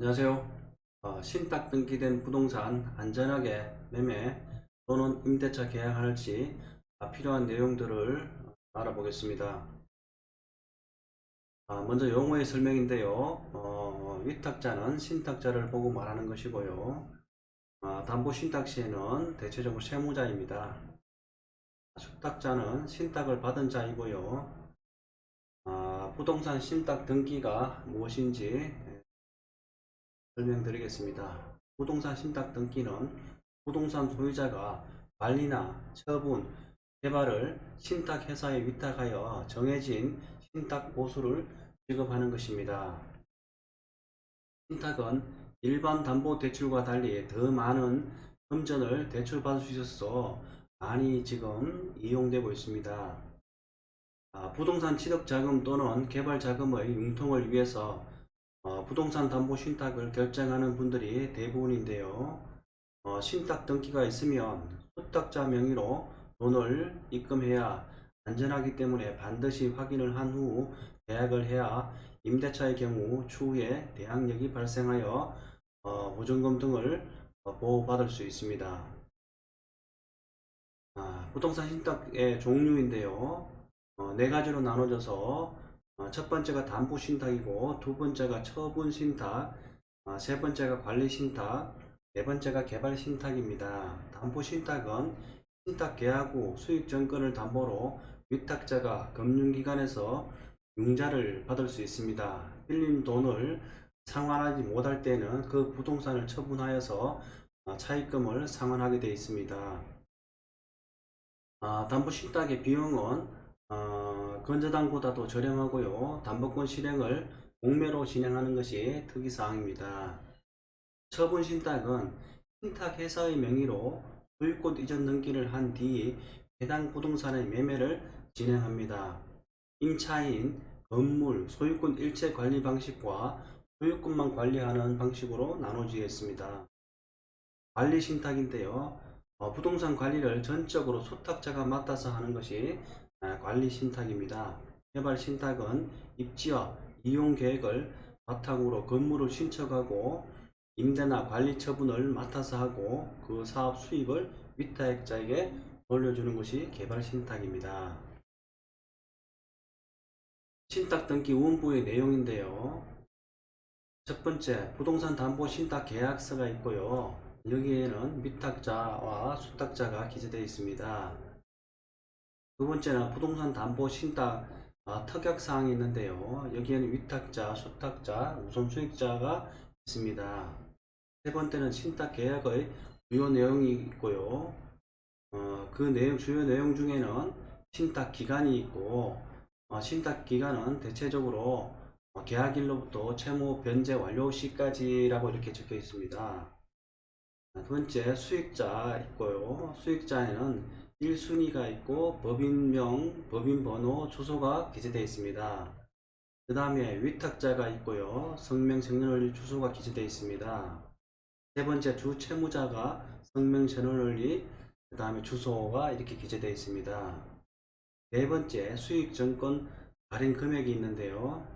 안녕하세요. 신탁 등기된 부동산 안전하게 매매 또는 임대차 계약할지 필요한 내용들을 알아보겠습니다. 먼저 용어의 설명인데요. 위탁자는 신탁자를 보고 말하는 것이고요. 담보 신탁 시에는 대체적으로 세무자입니다. 수탁자는 신탁을 받은 자이고요. 부동산 신탁 등기가 무엇인지 설명드리겠습니다. 부동산 신탁 등기는 부동산 소유자가 관리나 처분, 개발을 신탁회사에 위탁하여 정해진 신탁 보수를 지급하는 것입니다. 신탁은 일반 담보대출과 달리 더 많은 금전을 대출받을 수 있어서 많이 지금 이용되고 있습니다. 부동산 취득자금 또는 개발자금의 융통을 위해서 부동산 담보 신탁을 결정하는 분들이 대부분인데요. 신탁 등기가 있으면 수탁자 명의로 돈을 입금해야 안전하기 때문에 반드시 확인을 한 후 계약을 해야 임대차의 경우 추후에 대항력이 발생하여 보증금 등을 보호받을 수 있습니다. 부동산 신탁의 종류인데요. 네 가지로 나눠져서 첫 번째가 담보 신탁이고, 두 번째가 처분 신탁, 세 번째가 관리 신탁, 네 번째가 개발 신탁입니다. 담보 신탁은 신탁 계약 후 수익 정권을 담보로 위탁자가 금융기관에서 융자를 받을 수 있습니다. 빌린 돈을 상환하지 못할 때는 그 부동산을 처분하여서 차입금을 상환하게 되어 있습니다. 담보 신탁의 비용은 건저당보다도 저렴하고요. 담보권 실행을 공매로 진행하는 것이 특이사항입니다. 처분 신탁은 신탁회사의 명의로 소유권 이전 등기를 한 뒤 해당 부동산의 매매를 진행합니다. 임차인, 건물, 소유권 일체 관리 방식과 소유권만 관리하는 방식으로 나눠지겠습니다. 관리 신탁인데요. 부동산 관리를 전적으로 수탁자가 맡아서 하는 것이 관리 신탁입니다. 개발 신탁은 입지와 이용 계획을 바탕으로 건물을 신축하고 임대나 관리 처분을 맡아서 하고 그 사업 수익을 위탁자에게 돌려주는 것이 개발 신탁입니다. 신탁 등기 원부의 내용인데요. 첫 번째, 부동산 담보 신탁 계약서가 있고요. 여기에는 위탁자와 수탁자가 기재되어 있습니다. 두 번째는 부동산 담보 신탁 특약사항이 있는데요. 여기에는 위탁자, 수탁자, 우선수익자가 있습니다. 세 번째는 신탁 계약의 주요 내용이 있고요. 그 내용, 주요 내용 중에는 신탁 기간이 있고, 신탁 기간은 대체적으로 계약일로부터 채무 변제 완료 시까지라고 이렇게 적혀 있습니다. 두 번째, 수익자 있고요. 수익자에는 1순위가 있고 법인명, 법인번호, 주소가 기재되어 있습니다. 그 다음에 위탁자가 있고요. 성명, 생년월일, 주소가 기재되어 있습니다. 세 번째, 주채무자가 성명, 생년월일, 그 다음에 주소가 이렇게 기재되어 있습니다. 네 번째, 수익정권 발행 금액이 있는데요.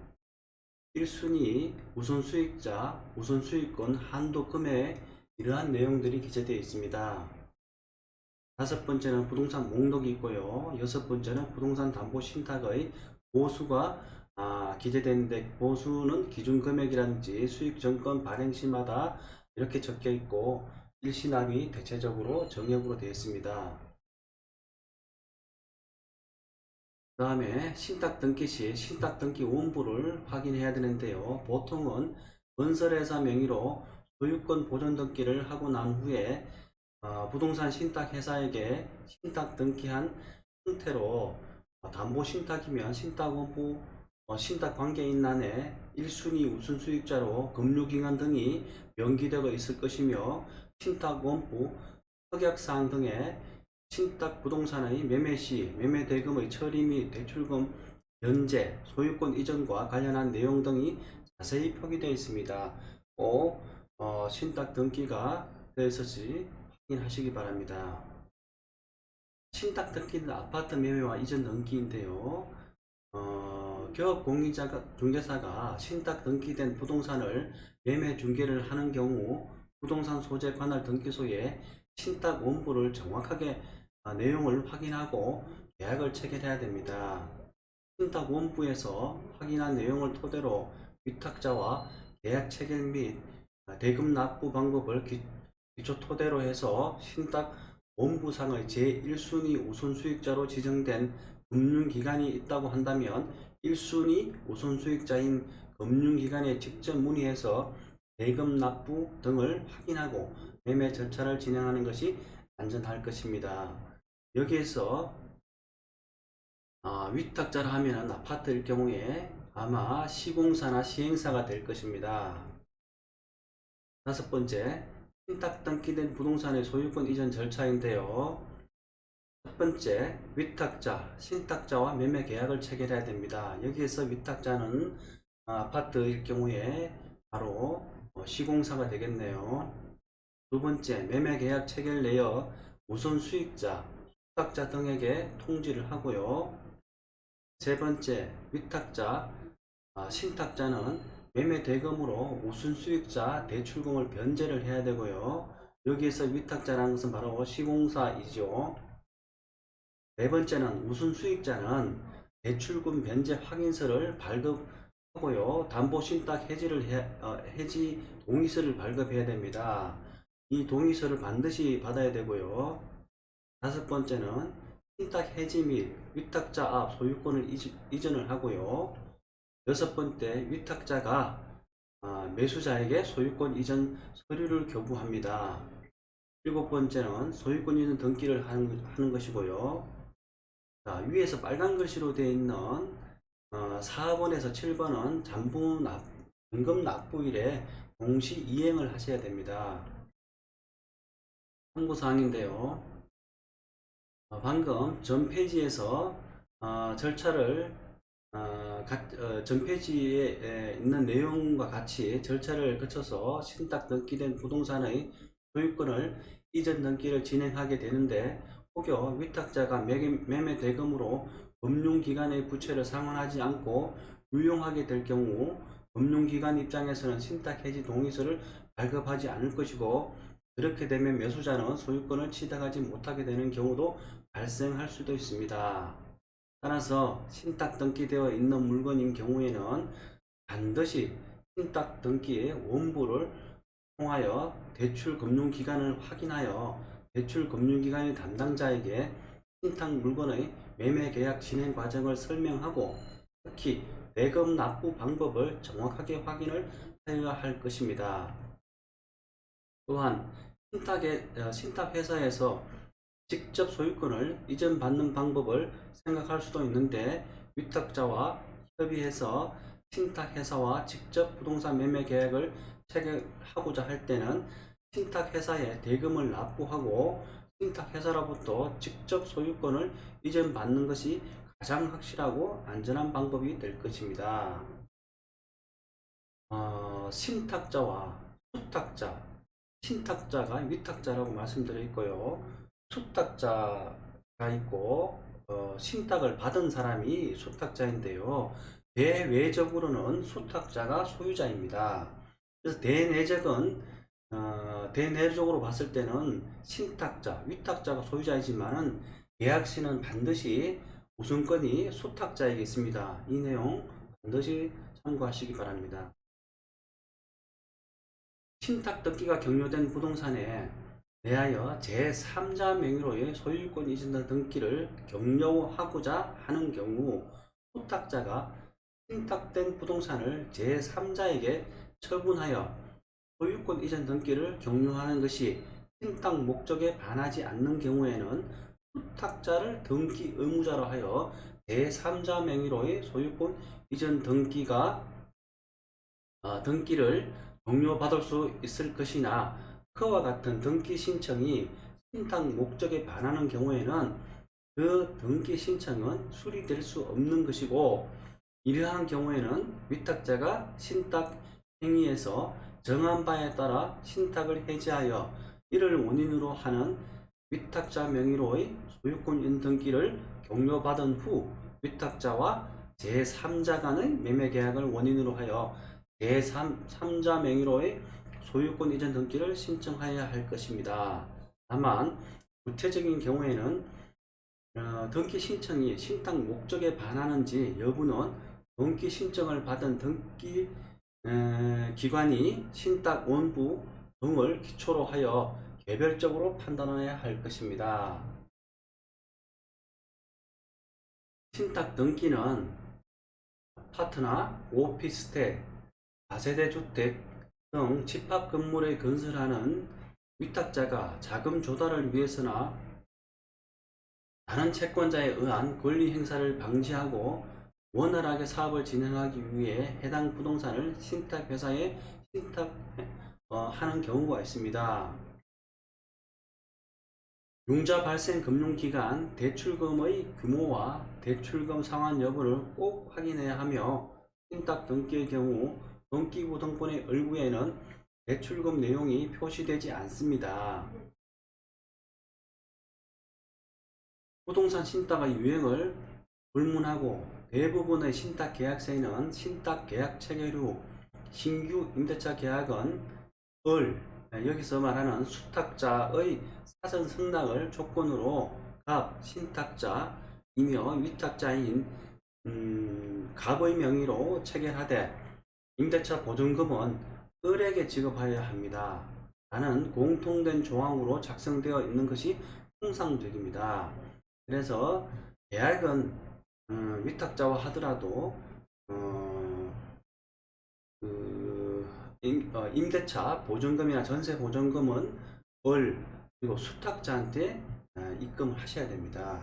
1순위, 우선수익자, 우선수익권, 한도 금액, 이러한 내용들이 기재되어 있습니다. 다섯 번째는 부동산 목록이 있고요. 여섯 번째는 부동산 담보 신탁의 보수가 기재되는데, 보수는 기준금액이라든지 수익정권 발행 시마다 이렇게 적혀 있고 일시납이 대체적으로 정액으로 되어 있습니다. 그 다음에 신탁 등기 시 신탁 등기 원부를 확인해야 되는데요. 보통은 건설회사 명의로 소유권 보존 등기를 하고 난 후에 부동산 신탁회사에게 신탁 등기한 형태로 담보 신탁이면 신탁원부 신탁관계인란에 1순위 우선수익자로 금융기관 등이 명기되어 있을 것이며, 신탁원부 특약사항 등의 신탁 부동산의 매매 시 매매 대금의 처리 및 대출금 변제, 소유권 이전과 관련한 내용 등이 자세히 표기되어 있습니다. 꼭 신탁 등기가 되어 있을지 확인하시기 바랍니다. 신탁 등기는 아파트 매매와 이전 등기인데요. 교업공인중개사가 신탁 등기된 부동산을 매매 중개를 하는 경우 부동산 소재 관할 등기소에 신탁 원부를 정확하게 내용을 확인하고 계약을 체결해야 됩니다. 신탁 원부에서 확인한 내용을 토대로 위탁자와 계약 체결 및 대금 납부 방법을 기초 토대로 해서 신탁 원부상의 제1순위 우선수익자로 지정된 금융기관이 있다고 한다면 1순위 우선수익자인 금융기관에 직접 문의해서 대금 납부 등을 확인하고 매매 절차를 진행하는 것이 안전할 것입니다. 여기에서 위탁자라 하면 아파트일 경우에 아마 시공사나 시행사가 될 것입니다. 다섯 번째, 신탁 등기된 부동산의 소유권 이전 절차인데요. 첫 번째, 위탁자, 신탁자와 매매 계약을 체결해야 됩니다. 여기에서 위탁자는 아파트일 경우에 바로 시공사가 되겠네요. 두 번째, 매매 계약 체결 내역 우선 수익자, 위탁자 등에게 통지를 하고요. 세 번째, 위탁자, 신탁자는 매매 대금으로 우선 수익자 대출금을 변제를 해야 되고요. 여기에서 위탁자라는 것은 바로 시공사이죠. 네 번째는 우선 수익자는 대출금 변제 확인서를 발급하고요. 담보신탁 해지 동의서를 발급해야 됩니다. 이 동의서를 반드시 받아야 되고요. 다섯 번째는 신탁 해지 및 위탁자 앞 소유권을 이전을 하고요. 여섯 번째, 위탁자가 매수자에게 소유권 이전 서류를 교부합니다. 일곱 번째는 소유권 이전 등기를 하는 것이고요. 자, 위에서 빨간 글씨로 되어 있는 4번에서 7번은 잔금 납부일에 동시 이행을 하셔야 됩니다. 참고사항인데요. 방금 전 페이지에서 절차를 전 페이지에 있는 내용과 같이 절차를 거쳐서 신탁 등기된 부동산의 소유권을 이전 등기를 진행하게 되는데, 혹여 위탁자가 매매 대금으로 금융기관의 부채를 상환하지 않고 유용하게 될 경우 금융기관 입장에서는 신탁 해지 동의서를 발급하지 않을 것이고, 그렇게 되면 매수자는 소유권을 취득하지 못하게 되는 경우도 발생할 수도 있습니다. 따라서 신탁 등기되어 있는 물건인 경우에는 반드시 신탁 등기의 원부를 통하여 대출금융기관을 확인하여 대출금융기관의 담당자에게 신탁 물건의 매매계약 진행 과정을 설명하고, 특히 대금 납부 방법을 정확하게 확인을 하여야 할 것입니다. 또한 신탁회사에서 직접 소유권을 이전받는 방법을 생각할 수도 있는데, 위탁자와 협의해서 신탁회사와 직접 부동산 매매 계약을 체결하고자 할 때는 신탁회사에 대금을 납부하고 신탁회사로부터 직접 소유권을 이전받는 것이 가장 확실하고 안전한 방법이 될 것입니다. 신탁자와 수탁자, 신탁자가 위탁자라고 말씀드려 있고요. 수탁자가 있고 신탁을 받은 사람이 수탁자인데요. 대외적으로는 수탁자가 소유자입니다. 그래서 대내적으로 봤을 때는 신탁자, 위탁자가 소유자이지만은 계약시는 반드시 우선권이 수탁자에게 있습니다. 이 내용 반드시 참고하시기 바랍니다. 신탁 등기가 격려된 부동산에 대하여 제3자 명의로의 소유권 이전 등기를 격려하고자 하는 경우 수탁자가 신탁된 부동산을 제3자에게 처분하여 소유권 이전 등기를 격려하는 것이 신탁 목적에 반하지 않는 경우에는 수탁자를 등기 의무자로 하여 제3자 명의로의 소유권 이전 등기를 격려받을 수 있을 것이나, 그와 같은 등기 신청이 신탁 목적에 반하는 경우에는 그 등기 신청은 수리될 수 없는 것이고, 이러한 경우에는 위탁자가 신탁 행위에서 정한 바에 따라 신탁을 해지하여 이를 원인으로 하는 위탁자 명의로의 소유권 이전 등기를 격려받은 후 위탁자와 제3자 간의 매매 계약을 원인으로 하여 제3자 명의로의 소유권 이전 등기를 신청하여야 할 것입니다. 다만 구체적인 경우에는 등기 신청이 신탁 목적에 반하는지 여부는 등기 신청을 받은 등기 기관이 신탁 원부 등을 기초로 하여 개별적으로 판단해야 할 것입니다. 신탁 등기는 아파트나 오피스텔, 다세대 주택 등 집합 건물에 건설하는 위탁자가 자금 조달을 위해서나 다른 채권자에 의한 권리 행사를 방지하고 원활하게 사업을 진행하기 위해 해당 부동산을 신탁회사에 신탁하는 경우가 있습니다. 융자 발생 금융기관 대출금의 규모와 대출금 상환 여부를 꼭 확인해야 하며 신탁 등기의 경우 등기부 등본의 얼구에는 대출금 내용이 표시되지 않습니다. 부동산 신탁의 유형을 불문하고 대부분의 신탁 계약서에는 신탁 계약 체결 후 신규 임대차 계약은 여기서 말하는 수탁자의 사전 승낙을 조건으로 갑 신탁자이며 위탁자인 갑의 명의로 체결하되 임대차 보증금은 을에게 지급하여야 합니다. 라는 공통된 조항으로 작성되어 있는 것이 통상적입니다. 그래서 계약은 위탁자와 하더라도 임대차 보증금이나 전세 보증금은 그리고 수탁자한테 입금을 하셔야 됩니다.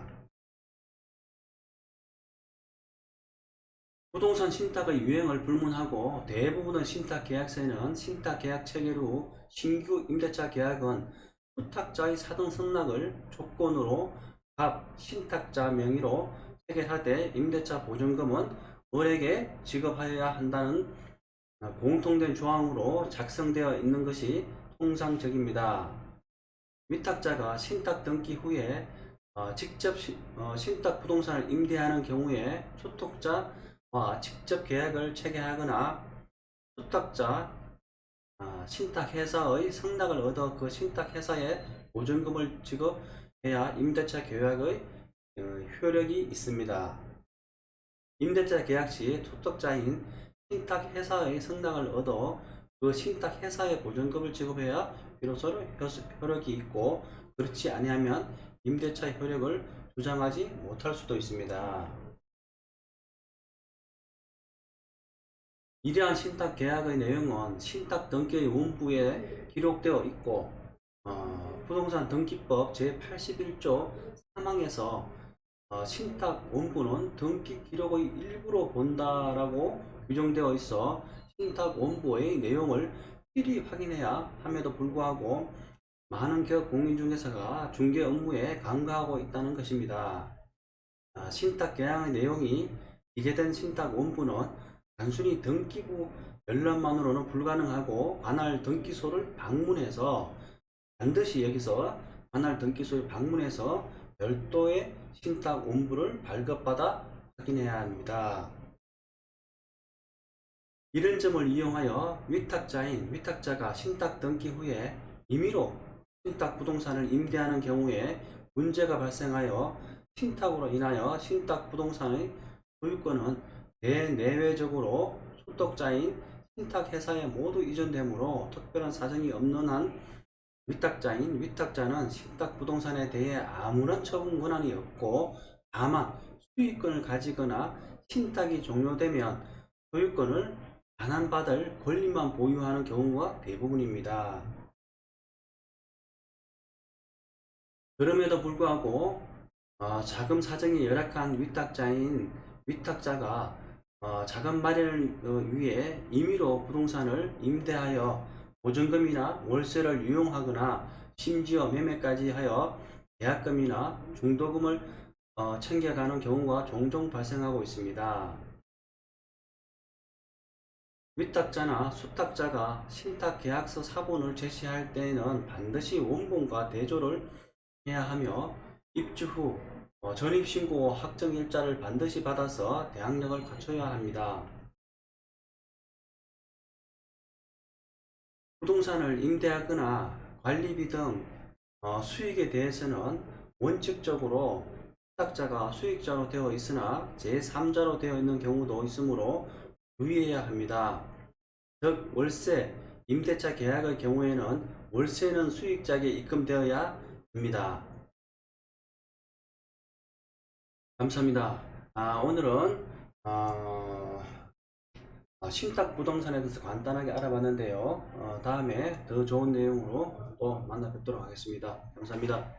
부동산 신탁의 유형을 불문하고 대부분의 신탁 계약서에는 신탁 계약 체결 후 신규 임대차 계약은 수탁자의 사등 승낙을 조건으로 갑 신탁자 명의로 체결하되 임대차 보증금은 을에게 지급하여야 한다는 공통된 조항으로 작성되어 있는 것이 통상적입니다. 위탁자가 신탁 등기 후에 직접 신탁 부동산을 임대하는 경우에 수탁자와 직접 계약을 체결하거나 수탁자 신탁회사의 승낙을 얻어 그 신탁회사에 보증금을 지급해야 임대차 계약의 효력이 있습니다. 임대차 계약 시 수탁자인 신탁회사의 승낙을 얻어 그 신탁회사에 보증금을 지급해야 비로소 효력이 있고 그렇지 아니하면 임대차 효력을 주장하지 못할 수도 있습니다. 이러한 신탁 계약의 내용은 신탁 등기의 원부에 기록되어 있고 부동산 등기법 제81조 3항에서 신탁 원부는 등기 기록의 일부로 본다라고 규정되어 있어 신탁 원부의 내용을 필히 확인해야 함에도 불구하고 많은 기업 공인중개사가 중개 업무에 간과하고 있다는 것입니다. 신탁 계약의 내용이 기재된 신탁 원부는 단순히 등기부 열람만으로는 불가능하고 관할 등기소를 방문해서 반드시 여기서 관할 등기소에 방문해서 별도의 신탁 원부를 발급받아 확인해야 합니다. 이런 점을 이용하여 위탁자가 신탁 등기 후에 임의로 신탁 부동산을 임대하는 경우에 문제가 발생하여 신탁으로 인하여 신탁 부동산의 소유권은 대내외적으로 소득자인 신탁회사에 모두 이전되므로 특별한 사정이 없는 한 위탁자는 신탁 부동산에 대해 아무런 처분 권한이 없고 다만 수익권을 가지거나 신탁이 종료되면 소유권을 반환받을 권리만 보유하는 경우가 대부분입니다. 그럼에도 불구하고 자금 사정이 열악한 위탁자가 자금 마련을 위해 임의로 부동산을 임대하여 보증금이나 월세를 유용하거나 심지어 매매까지 하여 계약금이나 중도금을 챙겨가는 경우가 종종 발생하고 있습니다. 위탁자나 수탁자가 신탁계약서 사본을 제시할 때에는 반드시 원본과 대조를 해야 하며 입주 후 전입신고 확정일자를 반드시 받아서 대항력을 갖춰야 합니다. 부동산을 임대하거나 관리비 등 수익에 대해서는 원칙적으로 채탁자가 수익자로 되어 있으나 제3자로 되어 있는 경우도 있으므로 유의해야 합니다. 즉 월세, 임대차 계약의 경우에는 월세는 수익자에게 입금되어야 합니다. 감사합니다. 오늘은 신탁 부동산에 대해서 간단하게 알아봤는데요. 다음에 더 좋은 내용으로 또 만나 뵙도록 하겠습니다. 감사합니다.